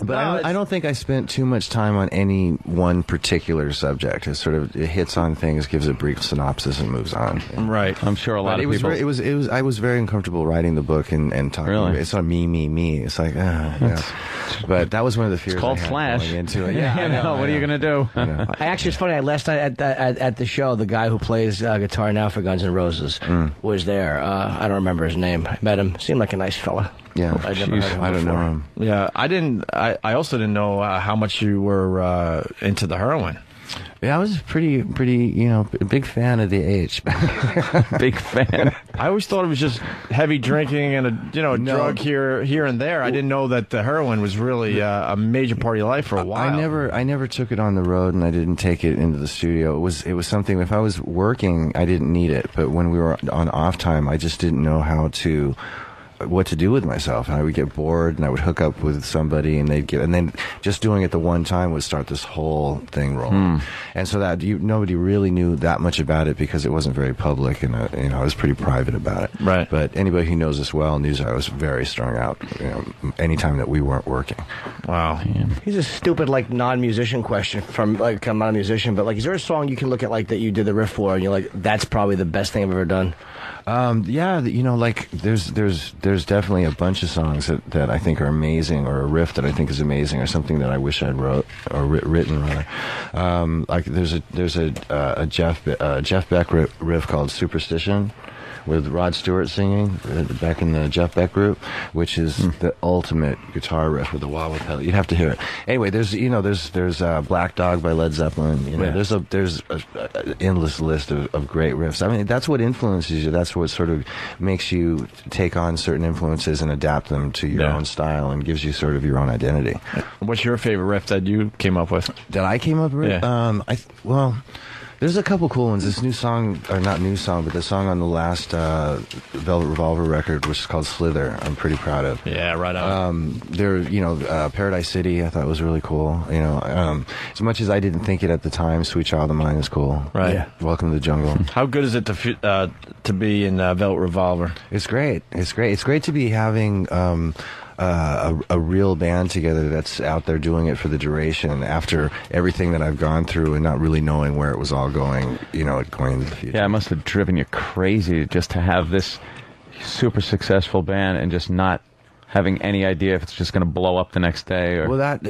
But I don't think I spent too much time on any one particular subject. It hits on things, gives a brief synopsis, and moves on. Yeah. Right. I'm sure a lot of people. I was very uncomfortable writing the book and talking. Really? About it. It's not me. It's like, yeah. But that was one of the fears. It's called I had Flash. Going into it. Yeah, I know. What are you gonna do? Actually, it's funny. Last night at the show, the guy who plays guitar now for Guns N' Roses was there. I don't remember his name. I met him. Seemed like a nice fella. Yeah, I don't know him. Yeah, I didn't. I also didn't know how much you were into the heroin. Yeah, I was pretty, a big fan of the H. Big fan. I always thought it was just heavy drinking and a drug here and there. I didn't know that the heroin was really a major part of your life for a while. I never took it on the road, and I didn't take it into the studio. It was something. If I was working, I didn't need it, but when we were on off time, I just didn't know what to do with myself, and I would get bored, and I would hook up with somebody, and and then just doing it the one time would start this whole thing rolling. And so that nobody really knew that much about it because it wasn't very public, and I was pretty private about it. Right. But anybody who knows us well knew I was very strung out. Anytime that we weren't working. Wow. Yeah. Here's a stupid non-musician question from I'm not a musician, but is there a song you can look at that you did the riff for, and you're like, that's probably the best thing I've ever done? Yeah, there's definitely a bunch of songs that I think are amazing, or a riff that I think is amazing, or something that I wish I'd written rather. There's a Jeff Beck riff called Superstition, with Rod Stewart singing back in the Jeff Beck group, which is the ultimate guitar riff with the wah-wah pedal. You'd have to hear it. Anyway, there's Black Dog by Led Zeppelin. There's an endless list of great riffs. I mean, that's what influences you. That's what sort of makes you take on certain influences and adapt them to your own style, and gives you sort of your own identity. What's your favorite riff that you came up with? That I came up with? Yeah. There's a couple cool ones. This new song, or not new song, but the song on the last Velvet Revolver record, which is called Slither, I'm pretty proud of. Yeah, right on. Paradise City, I thought was really cool. As much as I didn't think it at the time, Sweet Child of Mine is cool. Right. Yeah. Welcome to the Jungle. How good is it to be in Velvet Revolver? It's great. It's great to be having a real band together that's out there doing it for the duration after everything that I've gone through, and not really knowing where it was all going, going into the future. Yeah, it must have driven you crazy just to have this super successful band and just not having any idea if it's just going to blow up the next day. Or... Well, that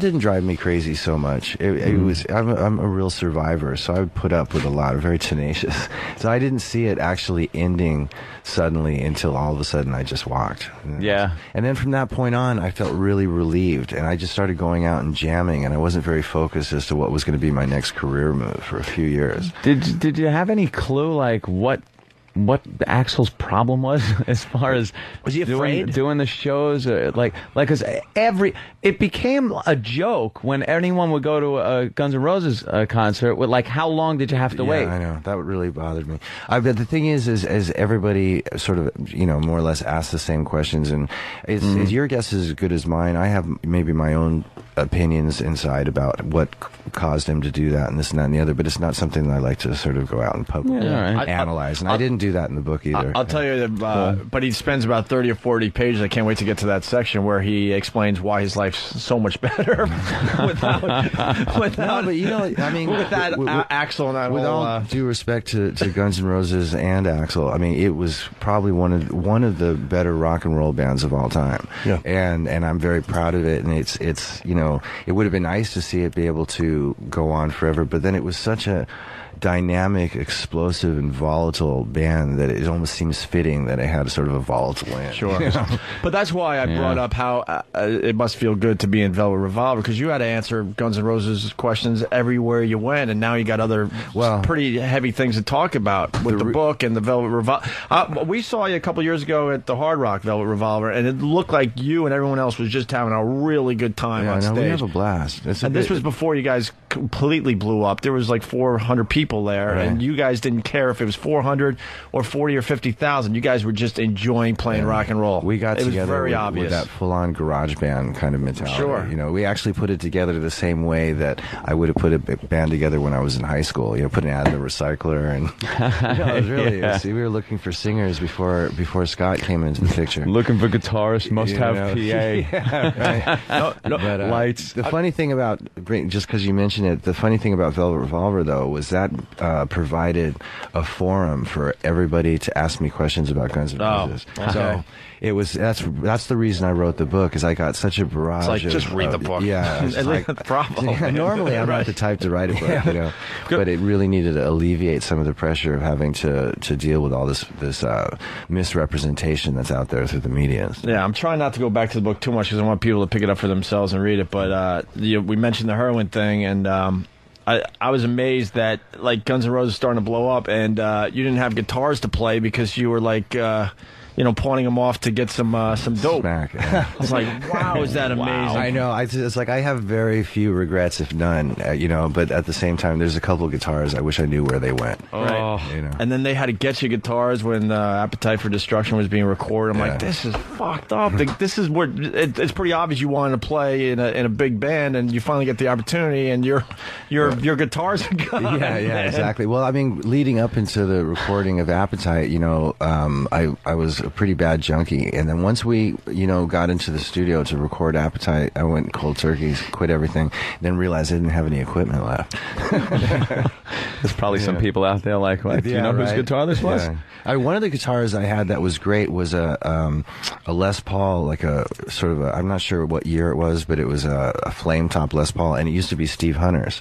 didn't drive me crazy so much. It was, I'm a real survivor, so I would put up with a lot of very tenacious. So I didn't see it actually ending suddenly until all of a sudden I just walked. Yeah. And then from that point on, I felt really relieved, and I just started going out and jamming, and I wasn't very focused as to what was going to be my next career move for a few years. Did you have any clue what Axl's problem was as far as he afraid doing the shows? Because it became a joke when anyone would go to a Guns N' Roses concert with how long did you have to wait? I know that really bothered me. But the thing is everybody sort of more or less asks the same questions, and your guess is as good as mine. I have maybe my own opinions inside about what caused him to do that and this and that and the other, but it's not something that I like to sort of go out and publicly analyze. And I didn't do that in the book either. I'll tell you that, but he spends about 30 or 40 pages. I can't wait to get to that section where he explains why his life's so much better without Axl and that. With all due respect to Guns N' Roses and Axl, I mean, it was probably one of the better rock and roll bands of all time. Yeah. And I'm very proud of it, and it's it would have been nice to see it be able to go on forever, but then it was such a dynamic, explosive, and volatile band that it almost seems fitting that it had sort of a volatile end. Sure. But that's why I brought up how it must feel good to be in Velvet Revolver, because you had to answer Guns N' Roses questions everywhere you went, and now you got other pretty heavy things to talk about with the book and the Velvet Revolver. We saw you a couple years ago at the Hard Rock Velvet Revolver, and it looked like you and everyone else was just having a really good time on stage. We have a blast. And this was before you guys completely blew up. There was like 400 people there, and you guys didn't care if it was 400 or 40 or 50,000. You guys were just enjoying playing rock and roll. We got together with that full-on garage band kind of mentality. Sure. You know, we actually put it together the same way that I would have put a band together when I was in high school. You know, put an ad in the recycler, and it was really. See, we were looking for singers before Scott came into the picture. Looking for guitarists, must have PA. Yeah, right. But, lights. The funny thing about just because you mentioned it, the funny thing about Velvet Revolver though was that provided a forum for everybody to ask me questions about Guns N' Roses. Okay. So it was that's the reason I wrote the book, is I got such a barrage. It's like, just read the book. Yeah, Bravo. Yeah, normally I'm not the type to write a book, you know, but it really needed to alleviate some of the pressure of having to deal with all this misrepresentation that's out there through the media. Yeah, I'm trying not to go back to the book too much because I want people to pick it up for themselves and read it. But we mentioned the heroin thing, and I was amazed that like Guns N' Roses starting to blow up, and you didn't have guitars to play because you were like. Pawning them off to get some dope. Smack, yeah. It's like, wow, is that amazing? I know. It's like I have very few regrets, if none. But at the same time, there's a couple of guitars I wish I knew where they went. Right. And then they had to get you guitars when Appetite for Destruction was being recorded. I'm like, this is fucked up. This is where it's pretty obvious you wanted to play in a big band, and you finally get the opportunity, and your guitars are gone. Yeah, exactly. Well, I mean, leading up into the recording of Appetite, I was a pretty bad junkie, and then once we got into the studio to record Appetite, I went cold turkey, quit everything, then realized I didn't have any equipment left. There's probably some people out there like, what? Do you know whose guitar this was? One of the guitars I had that was great was a Les Paul, like a sort of I'm not sure what year it was, but it was a flame top Les Paul, and it used to be Steve Hunter's.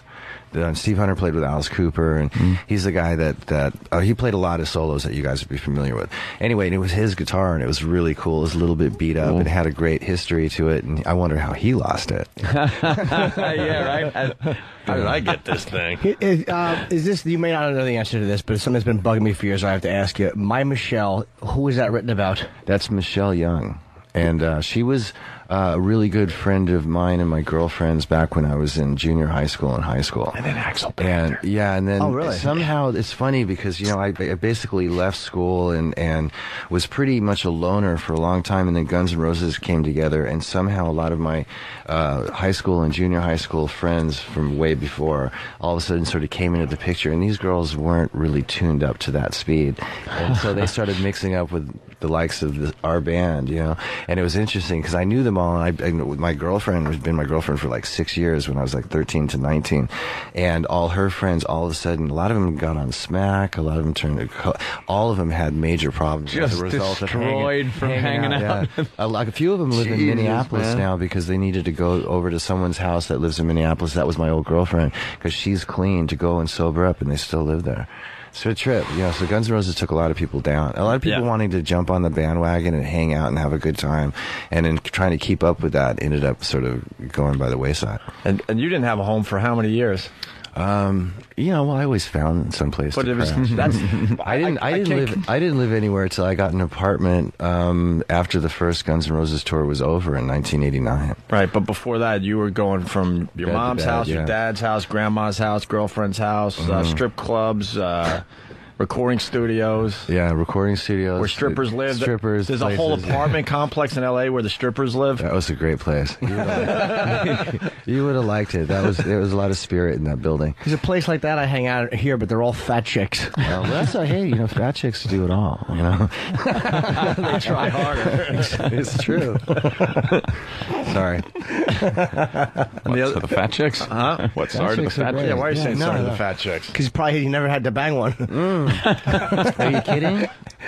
Steve Hunter played with Alice Cooper, and he's the guy that he played a lot of solos that you guys would be familiar with. Anyway, and it was his guitar, and it was really cool. It was a little bit beat up, and it had a great history to it, and I wonder how he lost it. Yeah, right? How did I get this thing? Is this, you may not know the answer to this, but it's something that's been bugging me for years, I have to ask you. My Michelle, who is that written about? That's Michelle Young. And she was a really good friend of mine and my girlfriend's back when I was in junior high school and high school. And then Axel Bander. And then really? Somehow it's funny because, I basically left school and was pretty much a loner for a long time, and then Guns N' Roses came together, and somehow a lot of my high school and junior high school friends from way before all of a sudden sort of came into the picture, and these girls weren't really tuned up to that speed. And so they started mixing up with the likes of our band, and it was interesting because I knew them all, and my girlfriend has been my girlfriend for like 6 years when I was like 13 to 19, and all her friends, all of a sudden, a lot of them got on smack, a lot of them turned to, all of them had major problems just as a result destroyed from hanging out. Yeah. A few of them live in Minneapolis now because they needed to go over to someone's house that lives in Minneapolis. That was my old girlfriend, because she's clean, to go and sober up, and they still live there. So a trip, so Guns N' Roses took a lot of people down. A lot of people wanting to jump on the bandwagon and hang out and have a good time, and then trying to keep up with that ended up sort of going by the wayside. And you didn't have a home for how many years? Well, I always found some place to crash. I didn't live anywhere until I got an apartment after the first Guns N' Roses tour was over in 1989. Right, but before that, you were going from your mom's house, your dad's house, grandma's house, girlfriend's house, strip clubs, recording studios. Yeah, recording studios. Where strippers live. There's a whole apartment complex in L.A. where the strippers live. That was a great place. You would have liked it. There was a lot of spirit in that building. There's a place like that I hang out here, but they're all fat chicks. Well, that's hey, fat chicks do it all. They try harder. It's true. Sorry. So the fat chicks? Huh? What? Sorry to the fat chicks? Yeah, why are you saying sorry to the fat chicks? Because probably he never had to bang one. Are you kidding?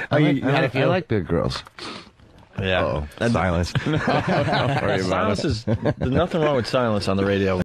I like big girls. Yeah. Silence. Silence is, there's nothing wrong with silence on the radio.